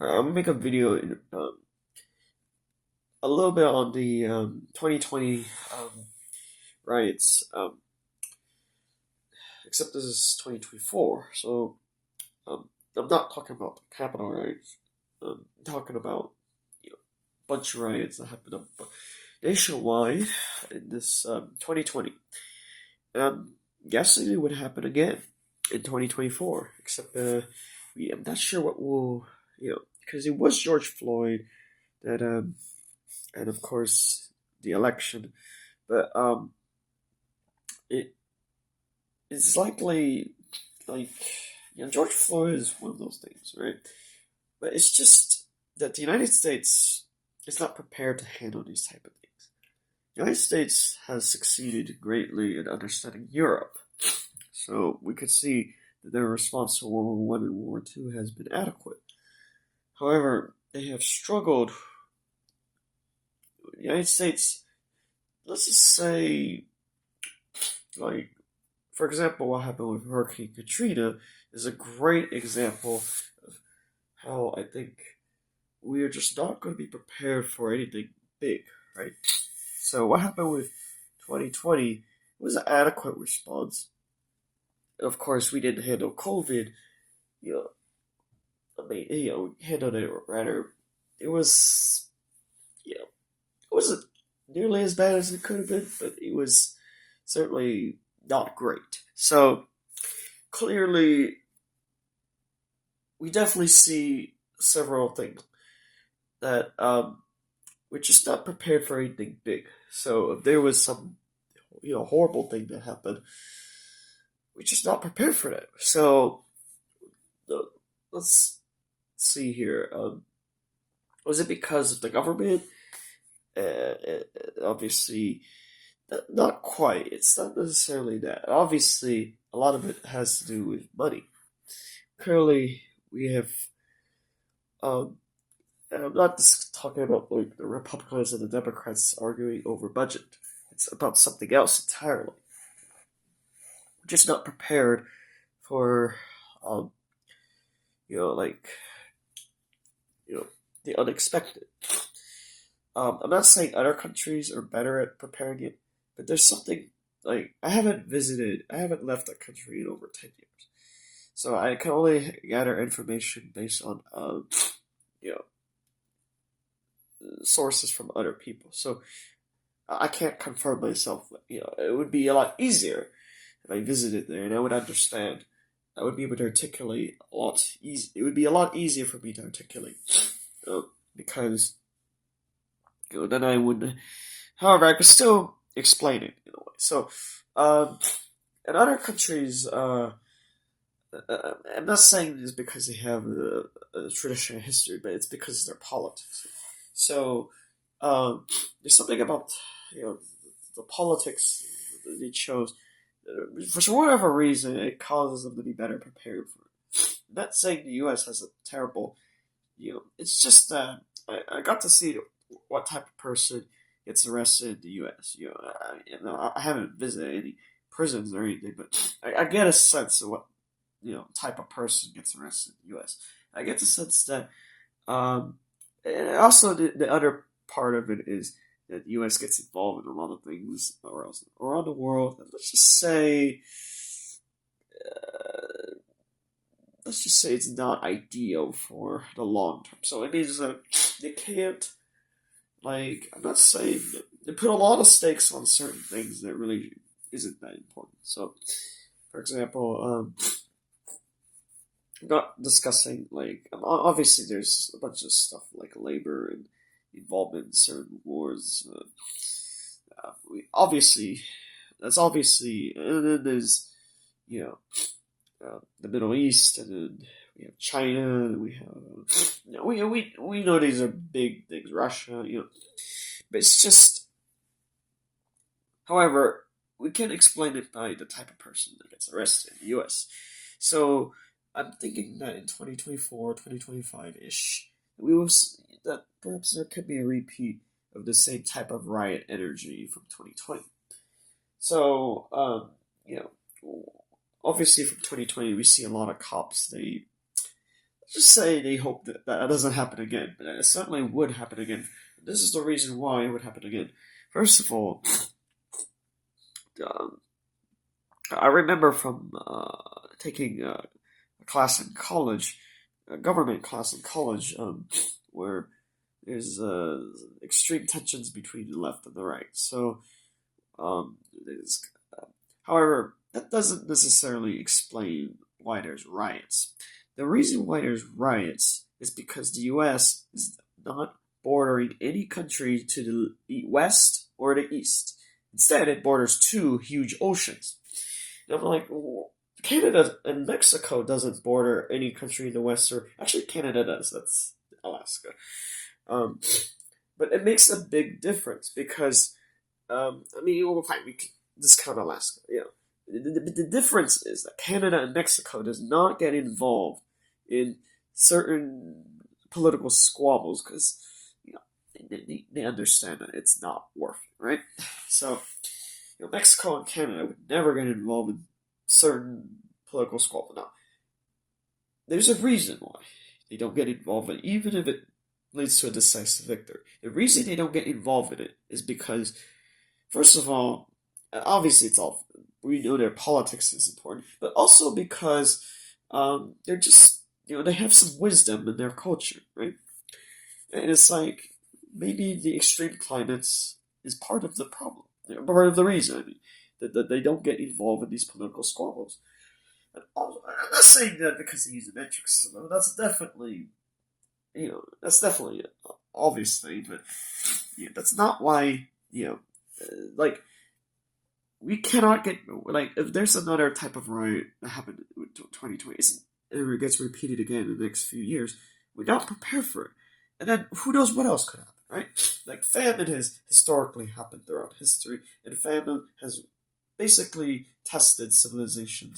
I'm gonna make a video a little bit on the 2020 riots, except this is 2024, so I'm not talking about the Capitol riots. I'm talking about a bunch of riots that happened nationwide in this 2020. And I'm guessing it would happen again in 2024, except I'm not sure what will, because it was George Floyd that and of course the election. But it it's likely like George Floyd is one of those things, right? But it's just that the United States is not prepared to handle these type of things. The United States has succeeded greatly in understanding Europe, so we could see that their response to World War One and World War Two has been adequate. However, they have struggled. The United States, let's just say, like for example, what happened with Hurricane Katrina is a great example of how I think we are just not going to be prepared for anything big, right? So what happened with 2020 was an adequate response. And of course, we didn't handle COVID. You know, we handled it rather. It was, it wasn't nearly as bad as it could have been, but it was certainly not great. So clearly, we definitely see several things that we're just not prepared for anything big. So if there was some horrible thing that happened, we're just not prepared for that. So uh, let's see here. Was it because of the government? Obviously, not quite. It's not necessarily that. Obviously, a lot of it has to do with money. Currently, we have, um, and I'm not just talking about like the Republicans and the Democrats arguing over budget. It's about something else entirely. We're just not prepared for, um, like you know, the unexpected. I'm not saying other countries are better at preparing it, but there's something like I haven't left the country in over 10 years, so I can only gather information based on you know sources from other people. So I can't confirm myself. It would be a lot easier if I visited there and I would understand. I would be able to articulate a lot easy. It would be a lot easier for me to articulate because then I would. However, I could still explain it in a way. So, in other countries, I'm not saying this because they have a traditional history, but it's because of their politics. So, there's something about you know the politics that they chose. For whatever reason, it causes them to be better prepared for it. I'm not saying the U.S. has a terrible, it's just that I got to see what type of person gets arrested in the U.S. I haven't visited any prisons or anything, but I get a sense of what type of person gets arrested in the U.S. I get the sense that, and also the other part of it is that the U.S. gets involved in a lot of things around the world. Let's just say, it's not ideal for the long term. So it means that they can't, I'm not saying they put a lot of stakes on certain things that really isn't that important. So, for example, not discussing obviously there's a bunch of stuff like labor and involvement in certain wars. We obviously that's obviously, and then there's you know the Middle East, and then we have China, and we have we know these are big things. Russia, but it's just, however, we can explain it by the type of person that gets arrested in the U.S. So I'm thinking that in 2024, 2025-ish, we will see that perhaps there could be a repeat of the same type of riot energy from 2020. So, obviously from 2020, we see a lot of cops. They just say they hope that that doesn't happen again, but it certainly would happen again. This is the reason why it would happen again. First of all, um, I remember from taking a class in college, a government class in college, where there's extreme tensions between the left and the right. So, there's, however, that doesn't necessarily explain why there's riots. The reason why there's riots is because the U.S. is not bordering any country to the west or the east. Instead, it borders two huge oceans. And I'm like, well, Canada and Mexico doesn't border any country in the west, or actually Canada does. That's Alaska. Um, but it makes a big difference because, I mean, well, fine, we can discount Alaska. You know, the difference is that Canada and Mexico does not get involved in certain political squabbles because you know they understand that it's not worth it, right? So, you know, Mexico and Canada would never get involved in certain political squabbles. Now, there's a reason why they don't get involved in, even if it leads to a decisive victory. The reason they don't get involved in it is because, first of all, obviously it's all we know their politics is important, but also because they're just they have some wisdom in their culture, right? And it's like maybe the extreme climates is part of the problem, part of the reason. I mean, that they don't get involved in these political squabbles. And also, I'm not saying that because they use the metric system. That's definitely that's definitely an obvious thing, but that's not why like we cannot get like if there's another type of riot that happened in 2020 and it gets repeated again in the next few years, we're not prepared for it. And then who knows what else could happen, right? Like famine has historically happened throughout history, and famine has basically tested civilization.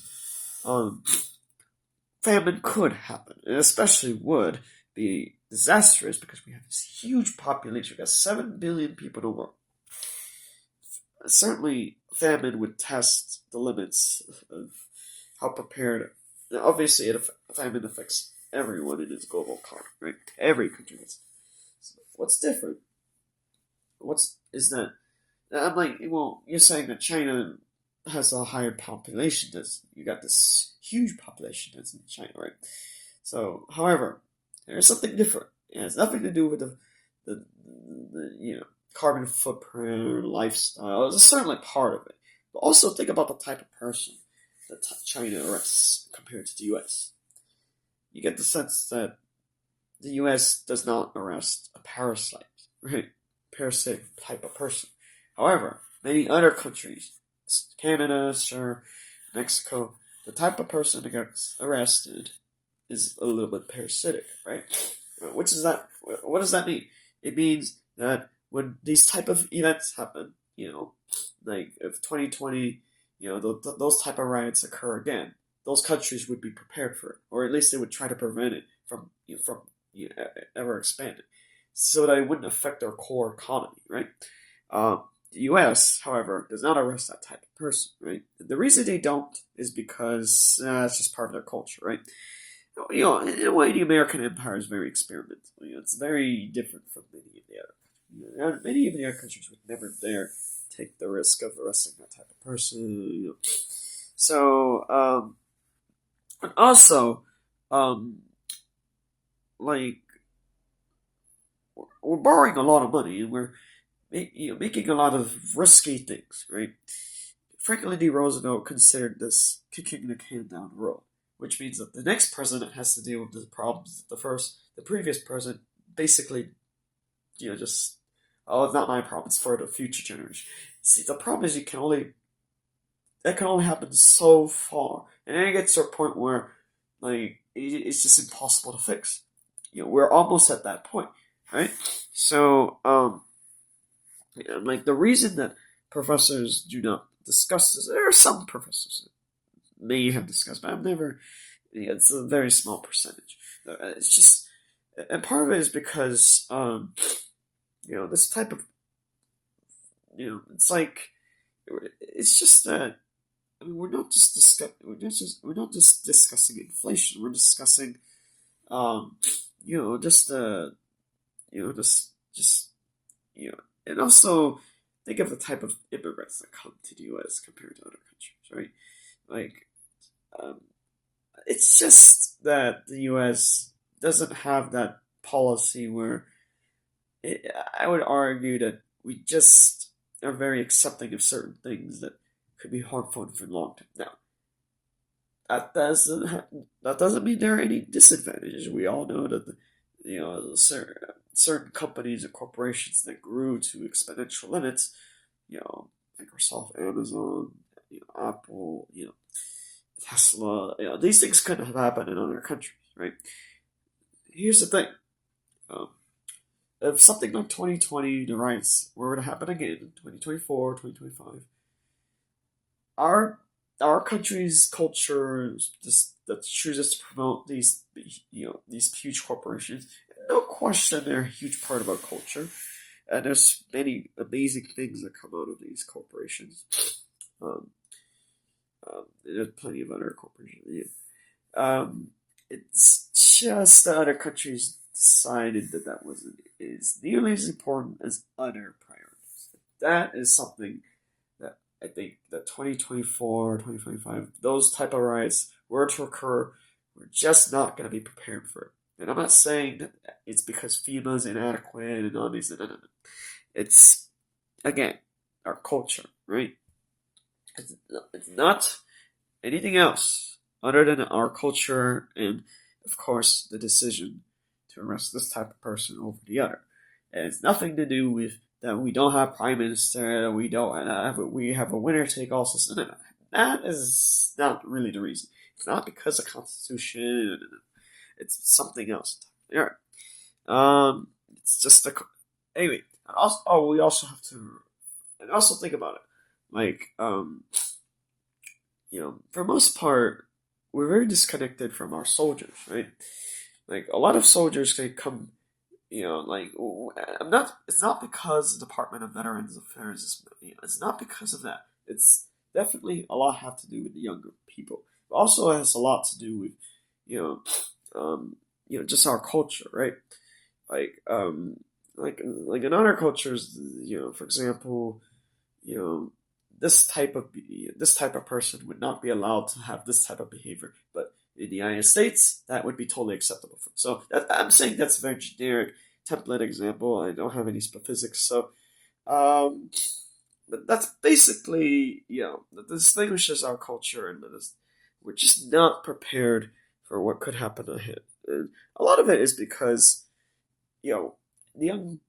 Um, Famine could happen, and especially would be disastrous because we have this huge population. We got 7 billion people in the world. Certainly, famine would test the limits of how prepared. Obviously, famine affects everyone in this global economy, right? Every country does. So what's different? What's is that? I'm like, well, you're saying that China has a higher population. You got this huge population that's in China, right? So, however, there's something different. It has nothing to do with the carbon footprint or lifestyle. It's certainly part of it, but also think about the type of person that China arrests compared to the U.S. You get the sense that the U.S. does not arrest a parasite, right? Parasitic type of person. However, many other countries, Canada, sure, Mexico, the type of person that gets arrested is a little bit parasitic, right? Which is that? What does that mean? It means that when these type of events happen, like if 2020, those type of riots occur again, those countries would be prepared for it, or at least they would try to prevent it from ever expanding, so that it wouldn't affect their core economy, right? The U.S., however, does not arrest that type of person, right? The reason they don't is because it's just part of their culture, right? In a way, the American Empire is very experimental. It's very different from many of the other. Many of the other countries would never dare take the risk of arresting that type of person. So, and also, um, like we're borrowing a lot of money, and we're making a lot of risky things, right? Franklin D. Roosevelt considered this kicking the can down the road, which means that the next president has to deal with the problems that the previous president basically, just, oh, it's not my problem, it's for the future generation. See, the problem is that can only happen so far, and then it gets to a point where, like, it's just impossible to fix. We're almost at that point, right? So, like the reason that professors do not discuss this, there are some professors that may have discussed, but I've never. It's a very small percentage. It's just, and part of it is because, this type of, it's like, it's just that. I mean, we're not just discussing inflation. We're discussing Um, just just and also think of the type of immigrants that come to the U.S. compared to other countries, right? Like, um, it's just that the U.S. doesn't have that policy where I would argue that we just are very accepting of certain things that could be harmful for the long term. Now, that doesn't mean there are any disadvantages. We all know that certain companies and corporations that grew to exponential limits, Microsoft, Amazon, Apple, Tesla, these things couldn't have happened in other countries, right? Here's the thing. Um, if something like 2020, the riots were to happen again in 2024, 2025, our our country's culture just that chooses to promote these huge corporations. No question, they're a huge part of our culture, and there's many amazing things that come out of these corporations. Um, there's plenty of other corporations. Yeah. It's just that other countries decided that that wasn't is nearly as important as other priorities. That is something that I think that 2024, 2025, those type of riots were to occur, we're just not going to be prepared for it. And I'm not saying that it's because FEMA is inadequate and all these. No. It's, again, our culture, right? It's not anything else other than our culture and, of course, the decision to arrest this type of person over the other. And it's nothing to do with that we don't have prime minister, that we don't have we have a winner take all system. No. That is not really the reason. It's not because of constitution. It's something else. All right. It's just a anyway. We also have to and also think about it. Like, for most part, we're very disconnected from our soldiers, right? Like a lot of soldiers can come, like I'm not. It's not because the Department of Veterans Affairs is. It's not because of that. It's definitely a lot have to do with the younger people. It also has a lot to do with, you just our culture, right? Like, like in other cultures, for example, you know, this type of person would not be allowed to have this type of behavior. But in the United States, that would be totally acceptable. So I'm saying that's a very generic template example. I don't have any specifics. So, but that's basically that distinguishes our culture, and that is we're just not prepared for what could happen ahead. And a lot of it is because the young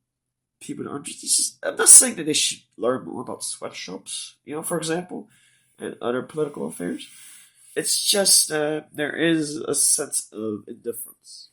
people aren't just. I'm not saying that they should learn more about sweatshops, for example, and other political affairs. It's just there is a sense of indifference